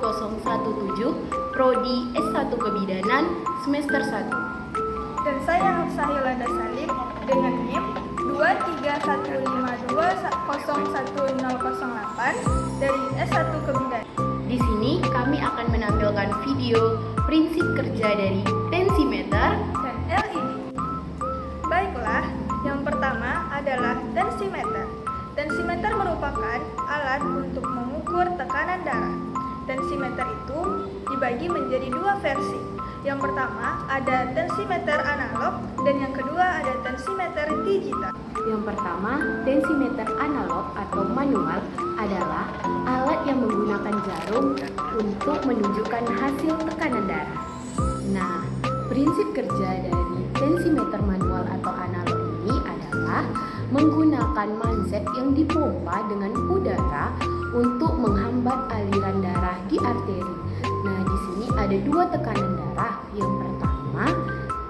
2017, Prodi S1 Kebidanan, semester 1. Dan saya Hafsah Yolanda Salim dengan NIM 23152011008 dari S1 Kebidanan. Di sini kami akan menampilkan video prinsip kerja dari tensimeter dan LED. Baiklah, yang pertama adalah tensimeter. Tensimeter merupakan alat untuk mengukur tekanan darah. Tensimeter itu dibagi menjadi dua versi. Yang pertama ada tensimeter analog dan yang kedua ada tensimeter digital. Yang pertama, tensimeter analog atau manual adalah alat yang menggunakan jarum untuk menunjukkan hasil tekanan darah. Nah, prinsip kerja dari tensimeter manual atau analog ini adalah menggunakan manset yang dipompa dengan udara untuk menghambat aliran darah di arteri. Nah, di sini ada dua tekanan darah. Yang pertama,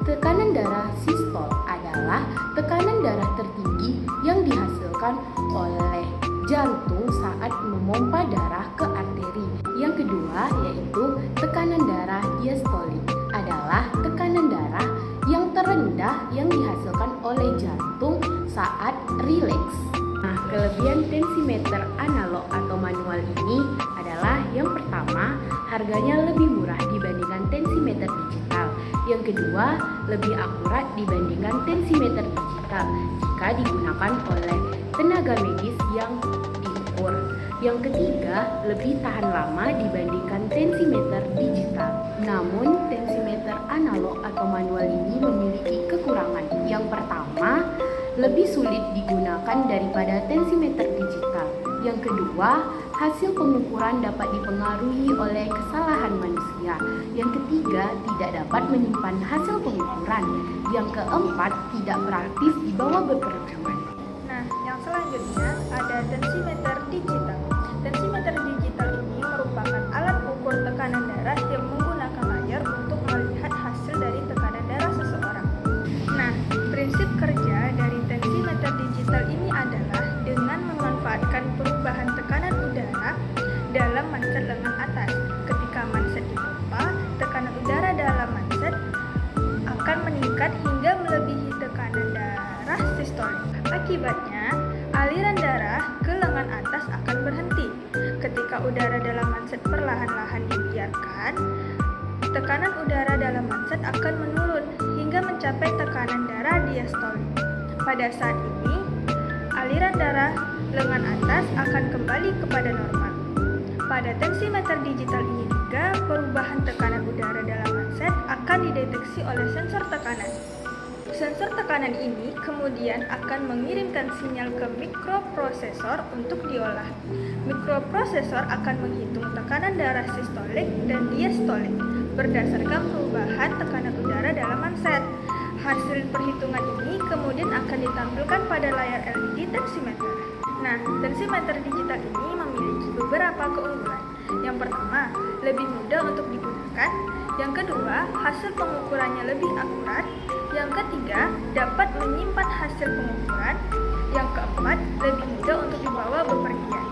tekanan darah sistol adalah tekanan darah tertinggi yang dihasilkan oleh jantung saat memompa darah ke arteri. Yang kedua yaitu tekanan darah diastolik adalah tekanan darah yang terendah yang dihasilkan oleh jantung saat rileks. Nah, kelebihan tensimeter analog atau manual ini adalah yang pertama, harganya lebih murah dibandingkan tensimeter digital. Yang kedua, lebih akurat dibandingkan tensimeter digital jika digunakan oleh tenaga medis yang diukur. Yang ketiga, lebih tahan lama dibandingkan tensimeter digital. Namun, tensimeter analog atau manual ini memiliki kekurangan. Yang pertama, lebih sulit digunakan daripada tensimeter digital. Yang kedua, hasil pengukuran dapat dipengaruhi oleh kesalahan manusia. Yang ketiga, tidak dapat menyimpan hasil pengukuran. Yang keempat, tidak praktis dibawa bepergian. Nah, yang selanjutnya ada tensimeter digital. Tensimeter digital ini merupakan alat ukur tekanan darah yang menggunakan layar untuk melihat hasil dari tekanan darah seseorang. Nah, prinsip kerja dari tensimeter digital ini adalah dengan memanfaatkan perubahan tekanan udara dalam manset lengan atas. Ketika manset dipompa, tekanan udara dalam manset akan meningkat hingga melebihi tekanan darah sistolik. Akibatnya, aliran darah ke lengan atas akan berhenti. Ketika udara dalam manset perlahan-lahan dibiarkan, tekanan udara dalam manset akan menurun hingga mencapai tekanan darah diastolik. Pada saat ini, aliran darah lengan atas akan kembali kepada normal. Pada tensimeter digital ini juga, perubahan tekanan udara dalam manset akan dideteksi oleh sensor tekanan. Sensor tekanan ini kemudian akan mengirimkan sinyal ke mikroprosesor untuk diolah. Mikroprosesor akan menghitung tekanan darah sistolik dan diastolik berdasarkan perubahan tekanan udara dalam manset. Hasil perhitungan ini kemudian akan ditampilkan pada layar LED tensimeter. Nah, tensimeter digital ini memiliki beberapa keunggulan. Yang pertama, lebih mudah untuk digunakan. Yang kedua, hasil pengukurannya lebih akurat. Yang ketiga, dapat menyimpan hasil pengukuran. Yang keempat, lebih mudah untuk dibawa bepergian.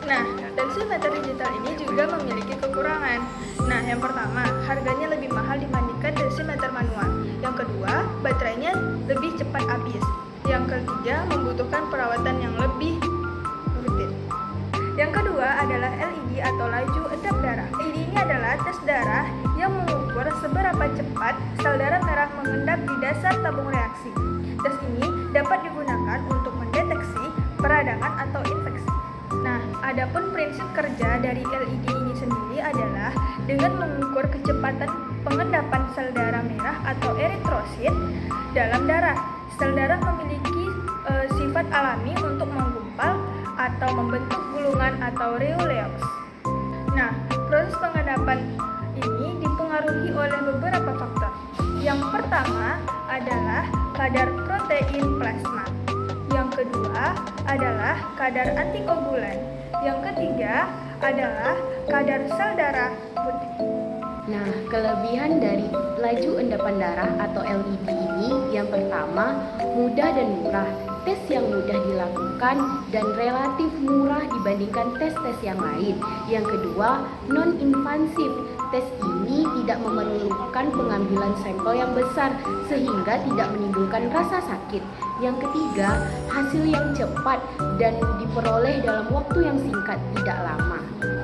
Nah, tensimeter digital ini juga memiliki kekurangan. Nah, yang pertama, harganya lebih mahal dibandingkan tensimeter manual. Yang kedua, baterainya lebih cepat habis. Yang ketiga, membutuhkan perawatan yang lebih rutin. Yang kedua adalah LED atau laju edap darah. LED ini adalah tes darah yang mengukur seberapa cepat sel darah merah mengendap di dasar tabung reaksi. Tes ini dapat digunakan untuk mendeteksi peradangan atau infeksi. Nah, adapun prinsip kerja dari LED ini sendiri adalah dengan mengukur kecepatan pengendapan sel darah merah atau eritrosit dalam darah. Sel darah memiliki sifat alami untuk menggumpal atau membentuk gulungan atau reuleaux. Nah, proses pengendapan ini dipengaruhi oleh beberapa faktor. Yang pertama adalah kadar protein plasma. Yang kedua adalah kadar antikoagulan. Yang ketiga adalah kadar sel darah putih. Nah, kelebihan dari laju endapan darah atau LED ini yang pertama, mudah dan murah. tes yang mudah dilakukan dan relatif murah dibandingkan tes-tes yang lain. Yang kedua, non-invasif. Tes ini tidak memerlukan pengambilan sampel yang besar sehingga tidak menimbulkan rasa sakit. Yang ketiga, hasil yang cepat dan diperoleh dalam waktu yang singkat, tidak lama.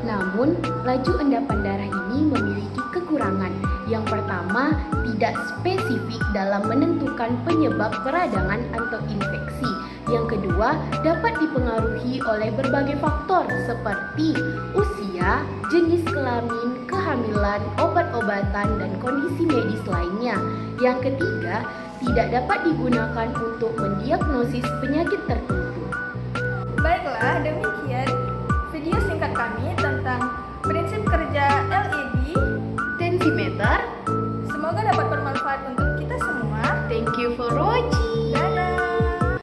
Namun, laju endapan darah ini memiliki kekurangan. Yang pertama, tidak spesifik dalam menentukan penyebab peradangan atau infeksi. Yang kedua, dapat dipengaruhi oleh berbagai faktor seperti usia, jenis kelamin, kehamilan, obat-obatan, dan kondisi medis lainnya. Yang ketiga, tidak dapat digunakan untuk mendiagnosis penyakit tertentu. Baiklah, demikian video singkat kami tentang prinsip kerja LED Tensimeter. Semoga dapat bermanfaat untuk kita semua. Thank you for watching.